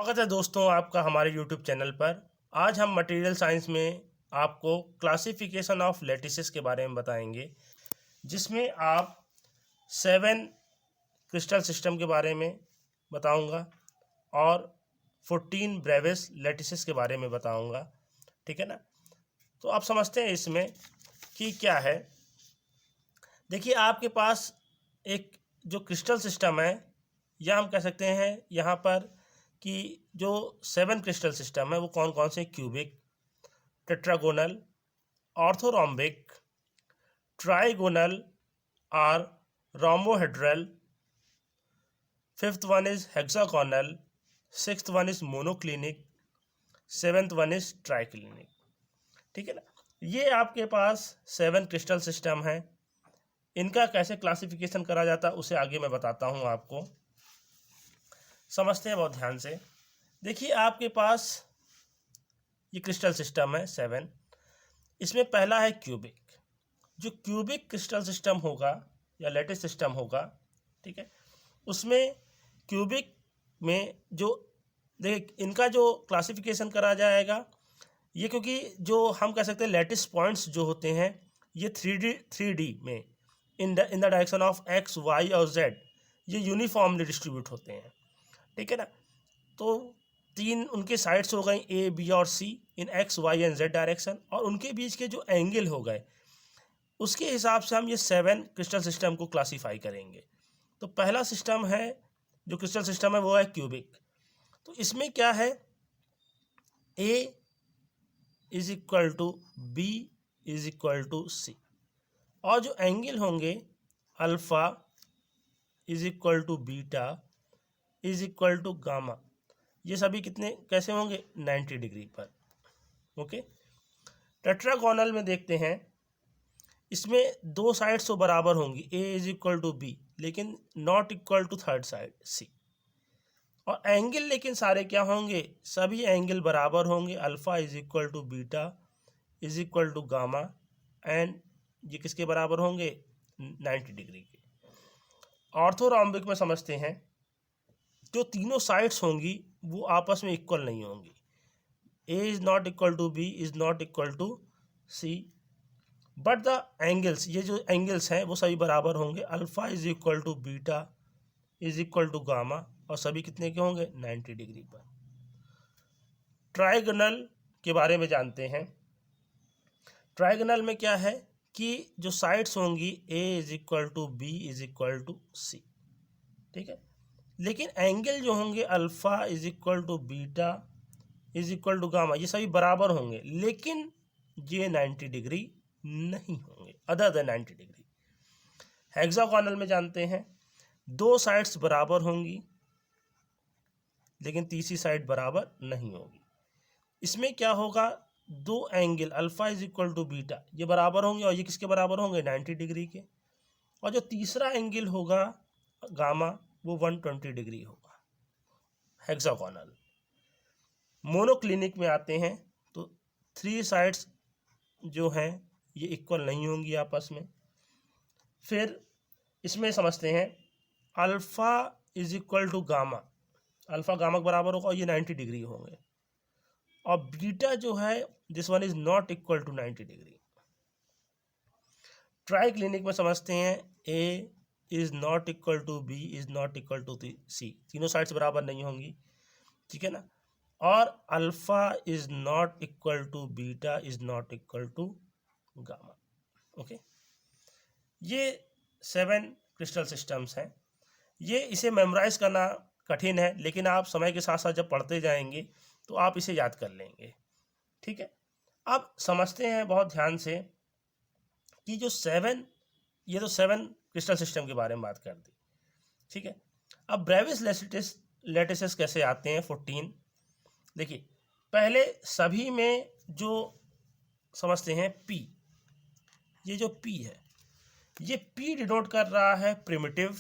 स्वागत है दोस्तों आपका हमारे YouTube चैनल पर। आज हम मटेरियल साइंस में आपको क्लासिफिकेशन ऑफ लैटिसेस के बारे में बताएंगे, जिसमें आप 7 क्रिस्टल सिस्टम के बारे में बताऊंगा और 14 ब्रेविस लैटिसेस के बारे में बताऊंगा। ठीक है ना। तो आप समझते हैं इसमें कि क्या है। देखिए, आपके पास एक जो क्रिस्टल सिस्टम है, या हम कह सकते हैं यहाँ पर कि जो 7 क्रिस्टल सिस्टम है वो कौन कौन से: क्यूबिक, टेट्रागोनल, ऑर्थोरोम्बिक, ट्राइगोनल और rhombohedral. Fifth one is hexagonal, sixth one is monoclinic, seventh one is triclinic. ठीक है ना। ये आपके पास 7 क्रिस्टल सिस्टम है। इनका कैसे क्लासिफिकेशन करा जाता है उसे आगे मैं बताता हूँ आपको। समझते हैं बहुत ध्यान से। देखिए, आपके पास ये क्रिस्टल सिस्टम है 7। इसमें पहला है क्यूबिक। जो क्यूबिक क्रिस्टल सिस्टम होगा या लैटिस सिस्टम होगा, ठीक है, उसमें क्यूबिक में जो देखिए इनका जो क्लासिफिकेशन करा जाएगा, ये क्योंकि जो हम कह सकते हैं लैटिस पॉइंट्स जो होते हैं ये 3D में in the direction of X, Y और जेड ये यूनिफॉर्मली डिस्ट्रीब्यूट होते हैं। ठीक है ना। तो 3 उनके साइड्स हो गए, ए, बी और C, in X, Y and Z direction, और उनके बीच के जो एंगल हो गए उसके हिसाब से हम ये 7 क्रिस्टल सिस्टम को क्लासीफाई करेंगे। तो पहला सिस्टम है जो क्रिस्टल सिस्टम है वो है क्यूबिक। तो इसमें क्या है, A is equal to B is equal to C, और जो एंगल होंगे alpha is equal to beta is equal to gamma, ये सभी कितने कैसे होंगे, 90 डिग्री पर। ओके। टेट्रागोनल में देखते हैं, इसमें 2 साइड्स तो बराबर होंगी, A is equal to B, लेकिन not equal to third side C. और एंगल लेकिन सारे क्या होंगे, सभी एंगल बराबर होंगे, alpha is equal to beta is equal to gamma, and ये किसके बराबर होंगे, 90 डिग्री के। ऑर्थोरोम्बिक में समझते हैं, जो तीनों साइड्स होंगी वो आपस में इक्वल नहीं होंगी, A is not equal to B is not equal to C, but the angles, ये जो एंगल्स हैं वो सभी बराबर होंगे, alpha is equal to beta is equal to gamma, और सभी कितने के होंगे, 90 डिग्री पर। ट्राइगोनल के बारे में जानते हैं। ट्राइगोनल में क्या है कि जो साइड्स होंगी A is equal to B is equal to C, ठीक है, लेकिन एंगल जो होंगे alpha is equal to beta is equal to gamma, ये सभी बराबर होंगे, लेकिन ये 90 डिग्री नहीं होंगे, अदर देन 90 डिग्री। हेक्सागोनल में जानते हैं, 2 साइड्स बराबर होंगी लेकिन तीसरी साइड बराबर नहीं होगी। इसमें क्या होगा, 2 angle alpha is equal to beta ये बराबर होंगे, और ये किसके बराबर होंगे, 90 डिग्री के, और जो तीसरा एंगल होगा गामा वो 120 डिग्री होगा। हेक्सागोनल। मोनोक्लिनिक में आते हैं तो 3 साइड्स जो हैं ये इक्वल नहीं होंगी आपस में। फिर इसमें समझते हैं, alpha is equal to gamma, alpha gamma के बराबर होगा और ये 90 डिग्री होंगे, और बीटा जो है this one is not equal to 90 degree. Triclinic में समझते हैं, A is not equal to B is not equal to C, तीनों साइड्स बराबर नहीं होंगी, ठीक है ना, और alpha is not equal to beta is not equal to gamma. Okay. ये 7 क्रिस्टल सिस्टम्स हैं। ये इसे मेमोराइज करना कठिन है, लेकिन आप समय के साथ साथ जब पढ़ते जाएंगे तो आप इसे याद कर लेंगे। ठीक है। अब समझते हैं बहुत ध्यान से कि जो 7, ये तो 7 क्रिस्टल सिस्टम के बारे में बात कर दी। ठीक है। अब ब्रेविस लैटिसेस कैसे आते हैं 14। देखिए, पहले सभी में जो समझते हैं पी, ये जो पी है ये पी डिनोट कर रहा है प्रिमिटिव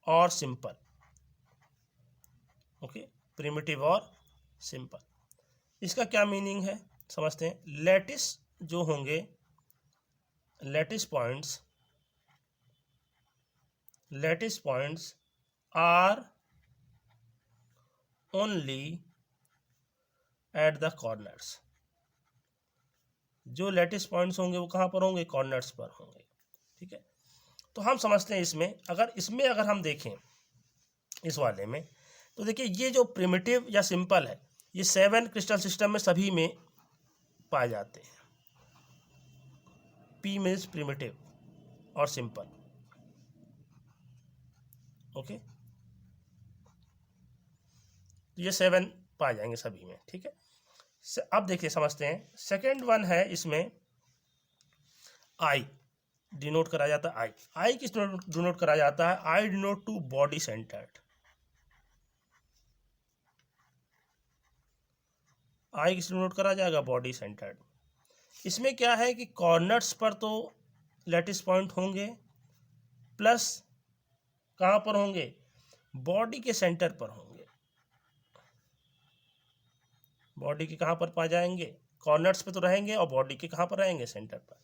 और सिंपल। ओके, प्रिमिटिव और सिंपल, इसका क्या मीनिंग है समझते हैं। लैटिस जो होंगे, lattice points lattice points are only at the corners. जो लैटिस पॉइंट्स होंगे वो कहाँ पर होंगे? कॉर्नर्स पर होंगे। ठीक है, तो हम समझते हैं इसमें अगर हम देखें इस वाले में, तो देखिए ये जो प्रिमिटिव या सिंपल है, ये 7 क्रिस्टल सिस्टम में सभी में पाए जाते हैं। पी मीन्स प्रिमिटिव और सिंपल। ओके, ये 7 पाए जाएंगे सभी में। ठीक है, अब देखिए समझते हैं। सेकेंड वन है, इसमें आई डिनोट करा जाता है। आई किस डिनोट करा जाता है? आई डिनोट टू बॉडी सेंटर्ड। आई किस डिनोट करा जाएगा? Body centred. इसमें क्या है कि कॉर्नर्स पर तो लैटिस पॉइंट होंगे, प्लस कहाँ पर होंगे? बॉडी के सेंटर पर होंगे। बॉडी के कहाँ पर पा जाएंगे? कॉर्नर्स पे तो रहेंगे, और बॉडी के कहाँ पर रहेंगे? सेंटर पर।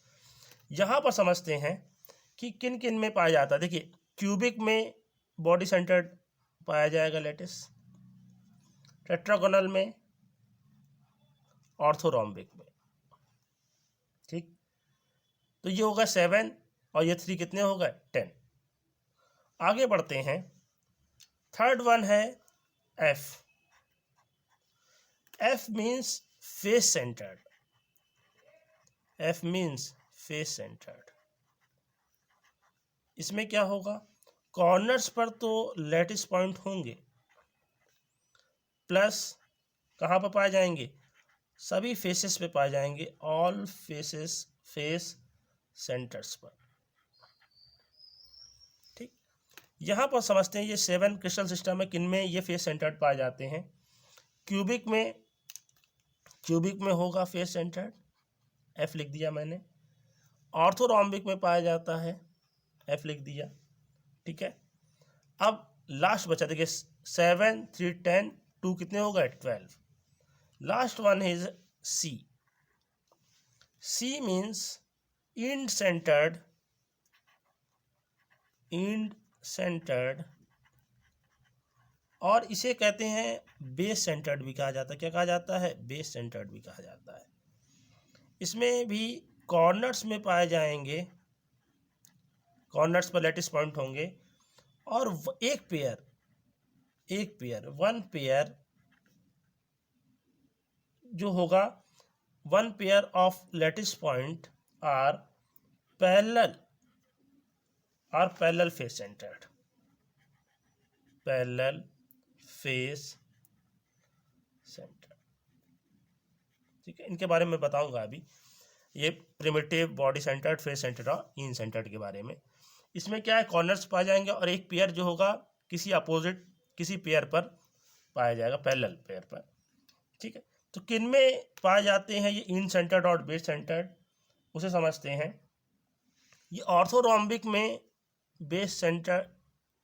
यहाँ पर समझते हैं कि किन किन में पाया जाता है। देखिए, क्यूबिक में बॉडी सेंटर्ड पाया जाएगा लैटिस, टेट्रागोनल में, ऑर्थोरोम्बिक में। ठीक, तो ये होगा 7 और ये 3 कितने हो गए? 10। आगे बढ़ते हैं। थर्ड वन है F. F means face centred. F means face centred. इसमें क्या होगा? कॉर्नर्स पर तो लैटिस पॉइंट होंगे, प्लस कहाँ पर पाए जाएंगे? सभी फेसेस पे पाए जाएंगे, ऑल फेसेस, फेस सेंटर्स पर। ठीक, यहाँ पर समझते हैं ये 7 क्रिस्टल सिस्टम में किन में ये फेस सेंटर्ड पाए जाते हैं। क्यूबिक में होगा फेस सेंटर्ड, एफ लिख दिया मैंने। ऑर्थोरोम्बिक में पाया जाता है, एफ लिख दिया। ठीक है, अब लास्ट बचा, देखिए 7, 3, 10, 2 कितने हो गए? 12। Last one is C. C means end centred. End centred, और इसे कहते हैं बेस सेंटर्ड भी कहा जाता है। क्या कहा जाता है? बेस सेंटर्ड भी कहा जाता है। इसमें भी कॉर्नर्स में पाए जाएंगे, कॉर्नर्स पर लैटिस पॉइंट होंगे, और एक पेयर वन पेयर जो होगा, one pair of lattice point are parallel face centred. Parallel face centre. ठीक है, इनके बारे में बताऊंगा अभी। ये primitive, body centred, face centred और इन सेंटर्ड के बारे में। इसमें क्या है? कॉर्नर्स पाए जाएंगे, और एक पेयर जो होगा किसी अपोजिट, किसी पेयर पर पाया जाएगा, पैरेलल पेयर पर। ठीक है, तो किन में पाए जाते हैं ये इन सेंटर्ड और बेस सेंटर्ड, उसे समझते हैं। ये ऑर्थोरोम्बिक में बेस सेंटर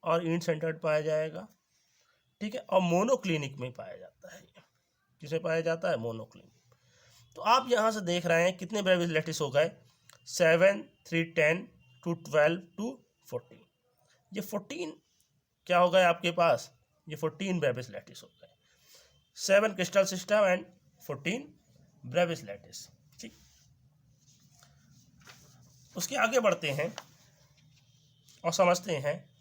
और इन सेंटर्ड पाया जाएगा। ठीक है, और मोनोक्लिनिक में पाया जाता है। किसे पाया जाता है? मोनोक्लिनिक। तो आप यहाँ से देख रहे हैं कितने ब्रेविस लैटिस हो गए? 7, 3, 10 टू 12 टू 14। ये 14 क्या हो गए आपके पास? ये 14 ब्रेविस लैटिस हो गए। 7 crystal system and 14 Brevis lattice. ठीक, उसके आगे बढ़ते हैं और समझते हैं।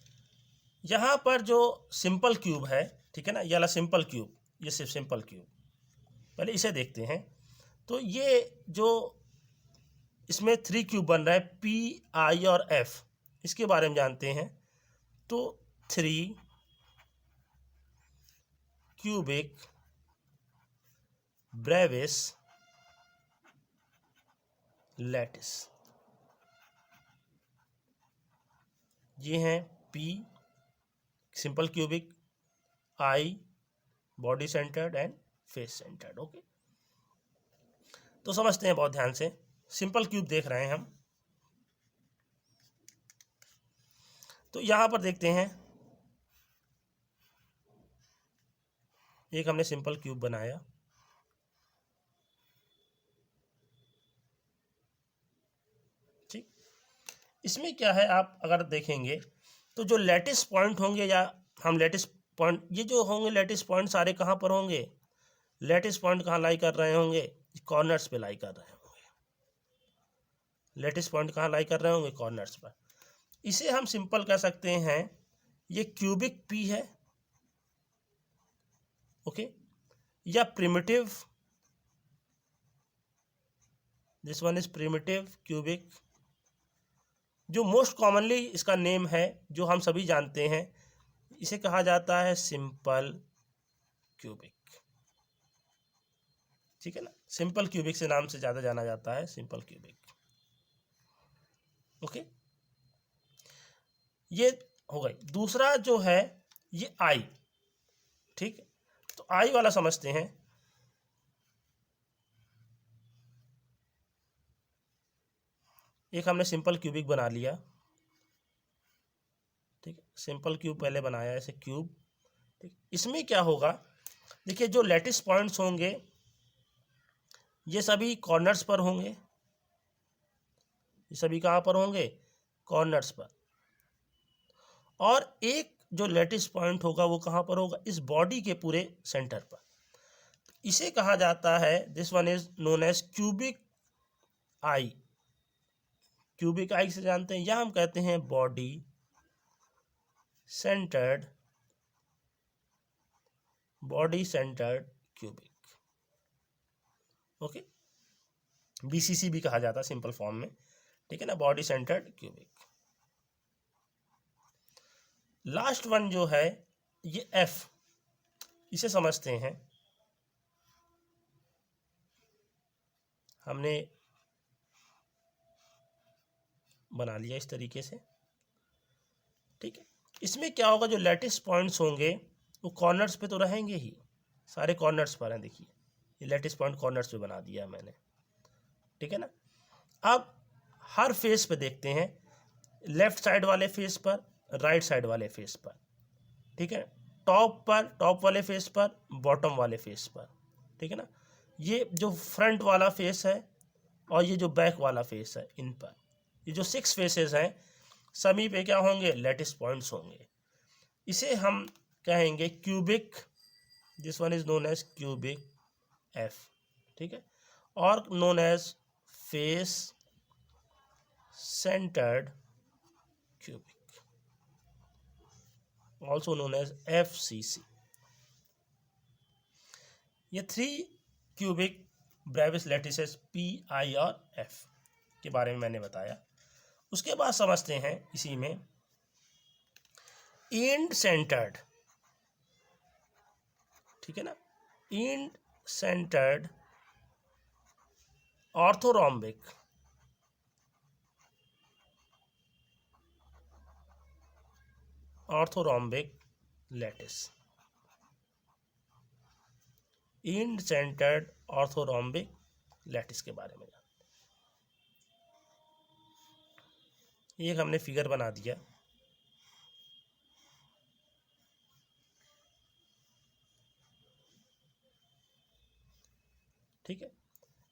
यहाँ पर जो सिंपल क्यूब है, ठीक है ना, ये वाला सिंपल क्यूब, ये सिर्फ सिंपल क्यूब, पहले इसे देखते हैं। तो ये जो इसमें 3 क्यूब बन रहा है, पी, आई और एफ, इसके बारे में जानते हैं। तो 3 क्यूबिक ब्रेविस लैटिस, ये हैं P simple cubic, I body centred and face centred. Okay, तो समझते हैं बहुत ध्यान से। सिंपल क्यूब देख रहे हैं हम, तो यहां पर देखते हैं एक हमने सिंपल क्यूब बनाया। ठीक, इसमें क्या है, आप अगर देखेंगे तो जो लैटिस पॉइंट होंगे, या हम लैटिस पॉइंट, ये जो होंगे लैटिस पॉइंट सारे कहाँ पर होंगे, लैटिस पॉइंट कहाँ लाई कर रहे होंगे, कॉर्नर्स पे लाई कर रहे होंगे। लैटिस पॉइंट कहाँ लाई कर रहे होंगे, कॉर्नर्स पर। इसे हम सिंपल कह सकते हैं ये क्यूबिक पी है, ओके, या primitive, this one is primitive cubic. जो मोस्ट कॉमनली इसका नेम है, जो हम सभी जानते हैं, इसे कहा जाता है सिंपल क्यूबिक, ठीक है ना। सिंपल क्यूबिक से नाम से ज़्यादा जाना जाता है, सिंपल क्यूबिक, ओके। ये हो गई। दूसरा जो है ये आई, ठीक है। तो आई वाला समझते हैं। एक हमने सिंपल क्यूबिक बना लिया, ठीक है, सिंपल क्यूब पहले बनाया ऐसे क्यूब, ठीक। इसमें क्या होगा, देखिए जो लैटिस पॉइंट्स होंगे ये सभी कॉर्नर्स पर होंगे, ये सभी कहाँ पर होंगे, कॉर्नर्स पर। और एक जो लैटिस पॉइंट होगा वो कहाँ पर होगा, इस बॉडी के पूरे सेंटर पर। इसे कहा जाता है, this one is known as cubic I. Cubic I से जानते हैं, या हम कहते हैं body centered cubic, okay. BCC भी कहा जाता है सिंपल फॉर्म में, ठीक है ना, body centered cubic. Last one जो है ये एफ, इसे समझते हैं। हमने बना लिया इस तरीके से, ठीक है। इसमें क्या होगा, जो लैटिस पॉइंट्स होंगे वो कॉर्नर्स पे तो रहेंगे ही, सारे कॉर्नर्स पर हैं। देखिए ये लैटिस पॉइंट कॉर्नर्स पे बना दिया मैंने, ठीक है ना। अब हर फेस पे देखते हैं, लेफ्ट साइड वाले फेस पर, राइट साइड वाले फेस पर, ठीक है, टॉप पर, टॉप वाले फेस पर, बॉटम वाले फेस पर, ठीक है ना। ये जो फ्रंट वाला फेस है और ये जो बैक वाला फेस है, इन पर, ये जो 6 फेसेस हैं सभी पे क्या होंगे, लैटिस पॉइंट्स होंगे। इसे हम कहेंगे cubic, this one is known as cubic F, ठीक है, और known as face centred cubic, also known as FCC। ये 3 cubic Bravais lattices P, I और F के बारे में मैंने बताया। उसके बाद समझते हैं इसी में इंड सेंटर्ड, ठीक है ना, end centred orthorhombic lattice, end centred orthorhombic lattice के बारे में। एक हमने फिगर बना दिया, ठीक है।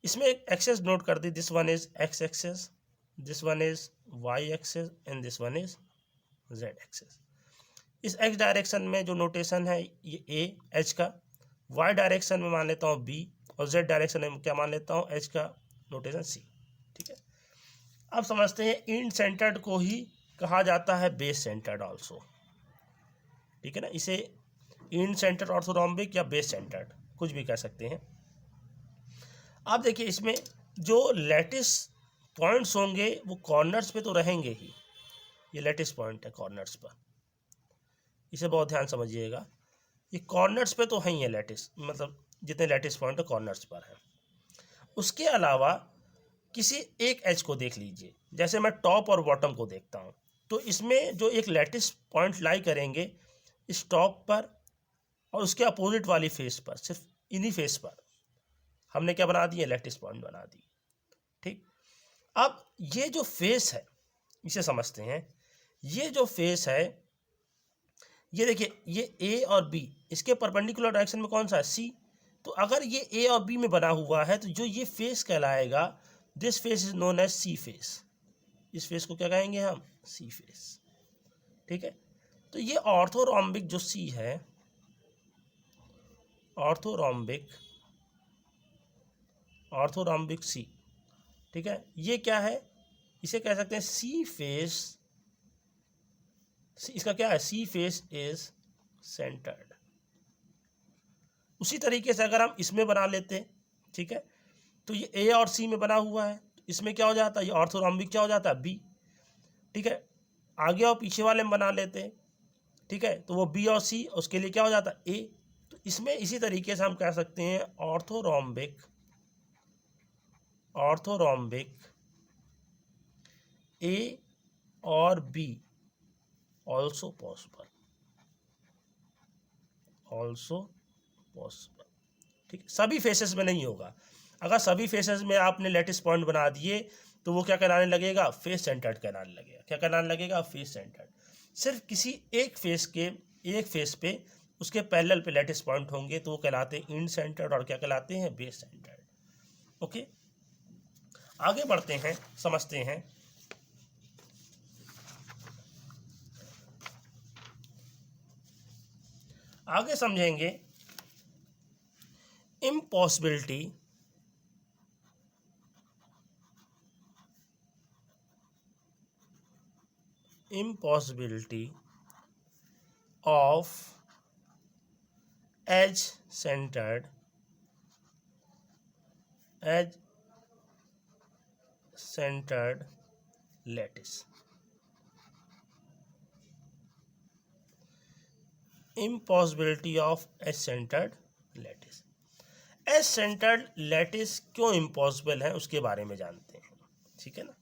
इसमें एक एक्सेस नोट कर दी, this one is X axis, this one is Y axis and this one is Z axis. इस एक्स डायरेक्शन में जो नोटेशन है ये ए एच का, वाई डायरेक्शन में मान लेता हूँ बी, और जेड डायरेक्शन में क्या मान लेता हूँ, एच का नोटेशन सी, ठीक है। अब समझते हैं इंड सेंटर्ड को ही कहा जाता है बेस सेंटर्ड ऑल्सो, ठीक है ना। इसे इंड सेंटर्ड ऑर्थोरोम्बिक या बेस सेंटर्ड कुछ भी कह सकते हैं। अब देखिए इसमें जो लैटिस पॉइंट्स होंगे वो कॉर्नर्स पे तो रहेंगे ही, ये लैटिस पॉइंट है कॉर्नर्स पर, इसे बहुत ध्यान समझिएगा। ये कॉर्नर्स पे तो है ही है लैटिस, मतलब जितने लैटिस पॉइंट है कॉर्नर्स पर है। उसके अलावा किसी एक एज को देख लीजिए, जैसे मैं टॉप और बॉटम को देखता हूँ, तो इसमें जो एक लैटिस पॉइंट लाई करेंगे इस टॉप पर और उसके अपोजिट वाली फेस पर, सिर्फ इन्हीं फेस पर हमने क्या बना दिए, लैटिस पॉइंट बना दिए, ठीक। अब ये जो फेस है इसे समझते हैं। ये जो फेस है, ये देखिए ये ए और बी, इसके परपेंडिकुलर डायरेक्शन में कौन सा है, सी। तो अगर ये ए और बी में बना हुआ है तो जो ये फेस कहलाएगा, this face is known as C face. इस फेस को क्या कहेंगे हम, सी फेस, ठीक है। तो ये ऑर्थोरोम्बिक जो सी है, ऑर्थोरोम्बिक सी, ठीक है, ये क्या है, इसे कह सकते हैं सी फेस, इसका क्या है, सी फेस इज सेंटर्ड। उसी तरीके से अगर हम इसमें बना लेते, ठीक है, तो ये ए और सी में बना हुआ है, तो इसमें क्या हो जाता है, ये ऑर्थोरोम्बिक क्या हो जाता है, बी, ठीक है। आगे और पीछे वाले में बना लेते, ठीक है, तो वो बी और सी, उसके लिए क्या हो जाता है, ए। तो इसमें इसी तरीके से हम कह सकते हैं ऑर्थोरोम्बिक ए और बी ऑल्सो पॉसिबल, ठीक है। सभी फेसेस में नहीं होगा, अगर सभी फेसेस में आपने लैटिस पॉइंट बना दिए तो वो क्या कहलाने लगेगा, फेस सेंटर्ड कहलाने लगेगा। क्या कहलाने लगेगा, फेस सेंटर्ड। सिर्फ किसी एक फेस पे उसके पैरेलल पे लैटिस पॉइंट होंगे तो वो कहलाते हैं इंड सेंटर्ड, और क्या कहलाते हैं, बेस सेंटर्ड। ओके, आगे बढ़ते हैं, समझते हैं। आगे समझेंगे impossibility of edge centred lattice. Impossibility of edge centred lattice. Edge centred lattice क्यों इम्पॉसिबल है उसके बारे में जानते हैं, ठीक है ना।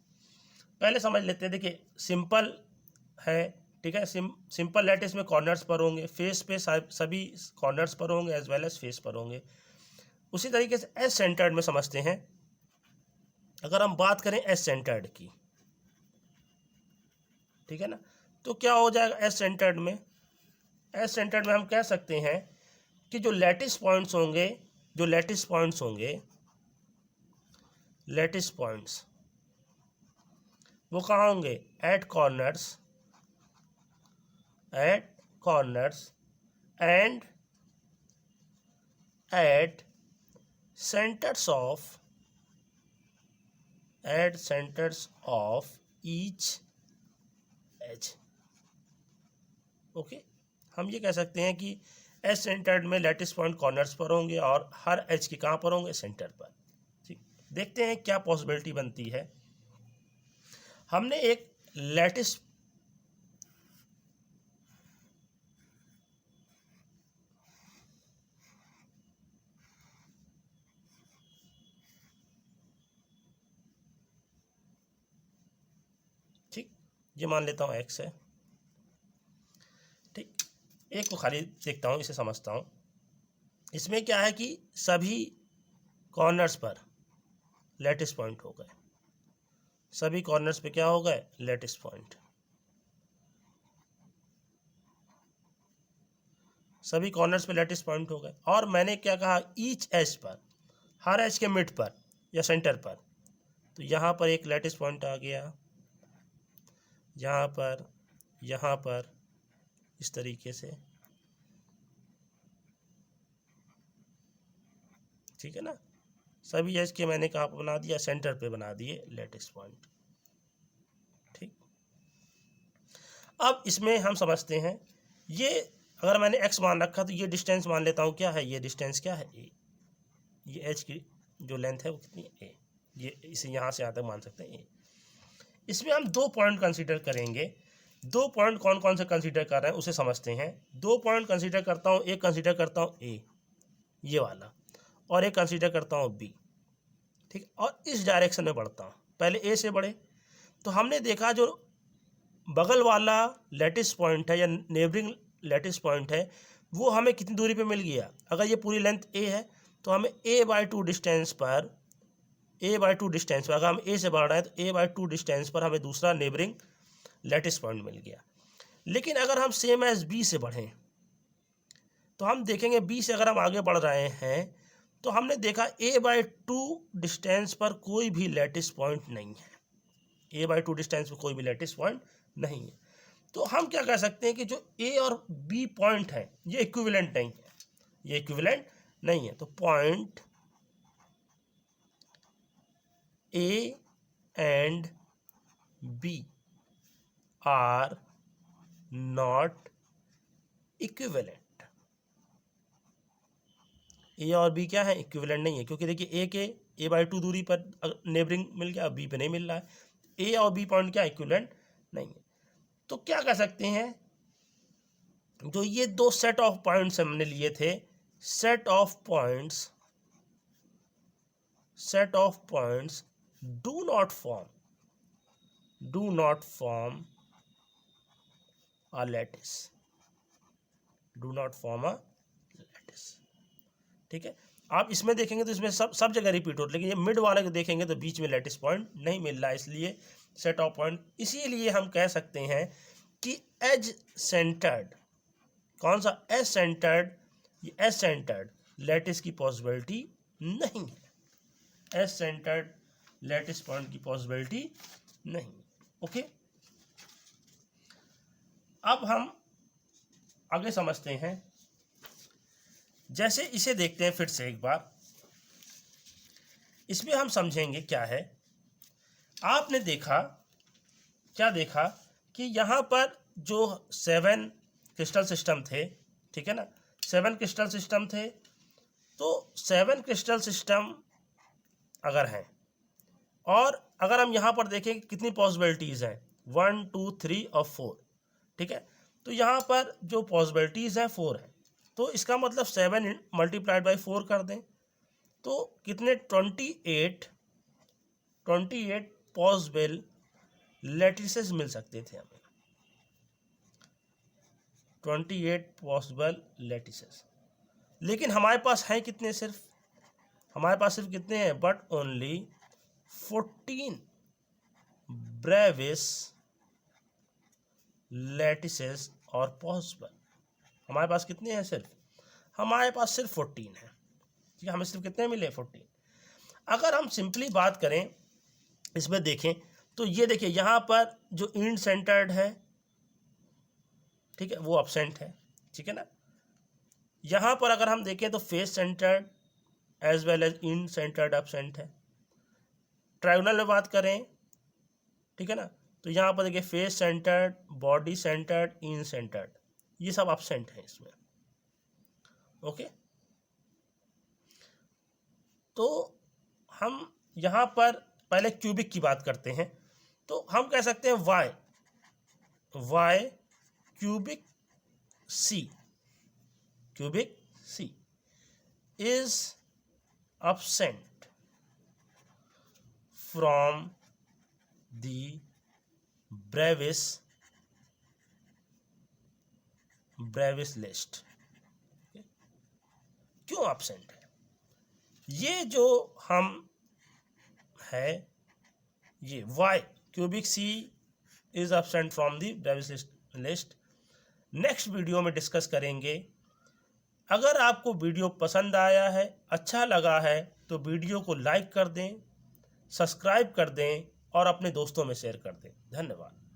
पहले समझ लेते हैं, देखिए सिंपल है, ठीक है, सिंपल लैटिस में कॉर्नर्स पर होंगे, फेस पे सभी कॉर्नर्स पर होंगे एज वेल एज फेस पर होंगे। उसी तरीके से एज सेंटर्ड में समझते हैं, अगर हम बात करें एज सेंटर्ड की, ठीक है ना, तो क्या हो जाएगा एज सेंटर्ड में, हम कह सकते हैं कि जो लैटिस पॉइंट्स होंगे, वो कहाँ होंगे, at corners and at centres of each edge. Okay, हम ये कह सकते हैं कि एज सेंटर्ड में लैटिस पॉइंट कॉर्नर्स पर होंगे और हर एज के कहाँ पर होंगे, सेंटर पर। ठीक, देखते हैं क्या पॉसिबिलिटी बनती है। हमने एक लैटिस ठीक, ये मान लेता हूँ एक्स है, ठीक, एक को खाली देखता हूँ, इसे समझता हूँ। इसमें क्या है कि सभी कॉर्नर्स पर लैटिस पॉइंट हो गए, सभी कॉर्नर्स पे क्या हो गए, लैटिस पॉइंट, सभी कॉर्नर्स पे लैटिस पॉइंट हो गए। और मैंने क्या कहा, ईच एज पर, हर एज के मिड पर या सेंटर पर, तो यहाँ पर एक लैटिस पॉइंट आ गया, यहाँ पर इस तरीके से, ठीक है ना, सभी एज के मैंने कहाँ पर बना दिया, सेंटर पे बना दिए लैटिस पॉइंट। ठीक, अब इसमें हम समझते हैं, ये अगर मैंने x मान रखा तो ये डिस्टेंस मान लेता हूँ, क्या है ये डिस्टेंस, क्या है ए, ये एच की जो लेंथ है वो कितनी है, ए, ये इसे यहाँ से यहाँ तक मान सकते हैं ए। इसमें हम दो पॉइंट कंसीडर करेंगे, दो पॉइंट कौन कौन से कंसीडर कर रहे हैं उसे समझते हैं। दो पॉइंट कंसीडर करता हूँ, एक कंसीडर करता हूँ ए, ये वाला, और एक कंसीडर करता हूँ बी, ठीक, और इस डायरेक्शन में बढ़ता हूँ, पहले ए से बढ़े। तो हमने देखा जो बगल वाला लैटिस पॉइंट है या नेबरिंग लैटिस पॉइंट है वो हमें कितनी दूरी पे मिल गया, अगर ये पूरी लेंथ ए है तो हमें a/2 डिस्टेंस पर, अगर हम ए से बढ़ रहे हैं तो a/2 डिस्टेंस पर हमें दूसरा नेबरिंग लैटिस पॉइंट मिल गया। लेकिन अगर हम सेम एज बी से बढ़ें तो हम देखेंगे बी से अगर हम आगे बढ़ रहे हैं तो हमने देखा a/2 डिस्टेंस पर कोई भी लैटिस पॉइंट नहीं है, a/2 डिस्टेंस पर कोई भी लैटिस पॉइंट नहीं है। तो हम क्या कह सकते हैं कि जो ए और बी पॉइंट है ये इक्विवेलेंट नहीं है, ये इक्विवेलेंट नहीं है। तो point A and B are not equivalent. A और बी क्या है, इक्विवेलेंट नहीं है, क्योंकि देखिए ए के a/2 दूरी पर नेबरिंग मिल गया, बी पे नहीं मिल रहा है। ए और बी पॉइंट क्या इक्विवेलेंट नहीं है। तो क्या कर सकते हैं, जो ये दो सेट ऑफ पॉइंट्स हमने लिए थे, set of points do not form a lattice, ठीक है। आप इसमें देखेंगे तो इसमें सब जगह रिपीट होता है, लेकिन ये मिड वाले को देखेंगे तो बीच में लैटिस पॉइंट नहीं मिल रहा है, इसलिए सेट ऑफ पॉइंट। इसीलिए हम कह सकते हैं कि एज सेंटर्ड, कौन सा, एज सेंटर्ड, ये एज सेंटर्ड लैटिस की पॉसिबिलिटी नहीं है, एज सेंटर्ड लैटिस पॉइंट की पॉसिबिलिटी नहीं। ओके, अब हम आगे समझते हैं। जैसे इसे देखते हैं फिर से एक बार, इसमें हम समझेंगे क्या है। आपने देखा, क्या देखा कि यहाँ पर जो 7 क्रिस्टल सिस्टम थे, ठीक है ना, 7 क्रिस्टल सिस्टम थे। तो 7 क्रिस्टल सिस्टम अगर हैं, और अगर हम यहाँ पर देखें कितनी पॉसिबिलिटीज़ हैं, 1 2 3 और 4, ठीक है। तो यहाँ पर जो पॉसिबिलिटीज़ हैं 4 हैं, तो इसका मतलब 7 मल्टीप्लाइड बाई 4 कर दें तो कितने, 28 पॉसिबल लैटिसेस मिल सकते थे हमें, 28 पॉसिबल लैटिसेस। लेकिन हमारे पास हैं कितने, हमारे पास सिर्फ कितने हैं, बट ओनली 14 ब्रेविस लैटिसेस और पॉसिबल। हमारे पास कितने हैं, हमारे पास सिर्फ 14 है, ठीक है। हमें सिर्फ कितने मिले, 14। अगर हम सिंपली बात करें, इसमें देखें तो ये देखिए यहाँ पर जो इंड सेंटर्ड है, ठीक है, वो अपसेंट है, ठीक है ना। यहाँ पर अगर हम देखें तो face centred as well as end centred absent है। ट्रायंगल में बात करें, ठीक है ना, तो यहाँ पर देखिए face centred, body centred, end centred, ये सब अपसेंट है इसमें। ओके, तो हम यहाँ पर पहले क्यूबिक की बात करते हैं। तो हम कह सकते हैं why cubic C is absent from the Brevis list. क्यों absent है, ये जो हम है, ये why cubic C is absent from the Bravais list next video में डिस्कस करेंगे। अगर आपको वीडियो पसंद आया है, अच्छा लगा है, तो वीडियो को लाइक कर दें, सब्सक्राइब कर दें और अपने दोस्तों में शेयर कर दें। धन्यवाद।